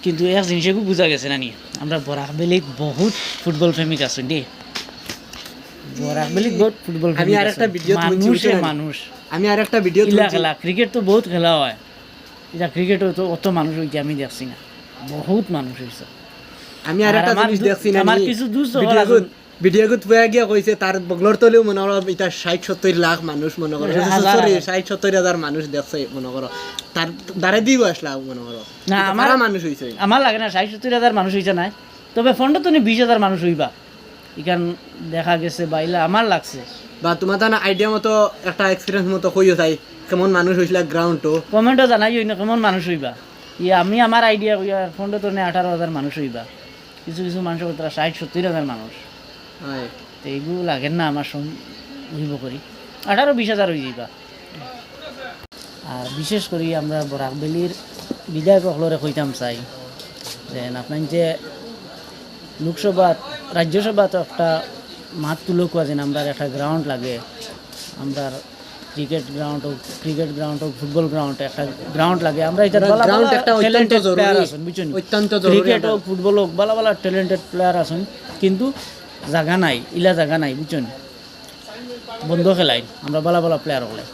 কিন্তু এক জিনিসে খুব বোঝা গেছে না নি আমরা বরাকবেলিত বহুত ফুটবল প্রেমিক আছো দেই বরাকবেলিত বহুত ফুটবল আমি প্রেমিক আর একটা ভিডিও মানুষ আমি আর একটা ভিডিও ইলা খেলা ক্রিকেট তো বহুত খেলা হয় এটা ক্রিকেটও তো অত মানুষ হইতে আমি দেখছি না বহুত মানুষ হয়েছে আমি আর একটা জিনিস দেখছি না আমার কিছু দুস্থ ভিডিওগুত পুয়া গিয়া কইছে তার বগলর তলেও মনে করো এটা 60-70 লাখ মানুষ মনে করো সরি 60-70 হাজার মানুষ দেখছে মনে করো তার দাঁড়ে দিও আসলা মনে করো না আমার মানুষ হইছে আমার লাগে না 60-70 হাজার মানুষ হইছে না তবে ফন্ডে তো 20,000 মানুষ হইবা ইখান দেখা গেছে বাইলা আমার লাগছে বা তোমার তো না আইডিয়া মতো একটা এক্সপিরিয়েন্স মতো কইও তাই কেমন মানুষ হইছিল গ্রাউন্ডটো কমেন্টও জানাইও না কেমন মানুষ হইবা আমি আমার আইডিয়া কইয়া ফন্ডে তো 18,000 মানুষ হইবা কিছু কিছু মানুষ তারা 60-70 হাজার মানুষ হয় তো এইগুলো লাগে না আমার হইব করি 18-20 হাজার হয়ে যাইবা আর বিশেষ করে আমরা বরাকবেলির বিধায়ক হলরে কইতাম চাই যে আপনার যে লোকসভা রাজ্যসভা তো একটা মাঠ তুলো কোয়া যেন আমরা একটা গ্রাউন্ড লাগে আমরা ক্রিকেট গ্রাউন্ড হোক ফুটবল গ্রাউন্ড একটা গ্রাউন্ড লাগে আমরা এটা গ্রাউন্ড একটা অত্যন্ত জরুরি অত্যন্ত জরুরি ক্রিকেট হোক ফুটবল হোক ভালো ভালো ট্যালেন্টেড প্লেয়ার আছেন কিন্তু জায়গা নাই ইলা জায়গা নাই বুঝছেন বন্ধ খেলাই আমরা ভালো ভালো প্লেয়ার হলে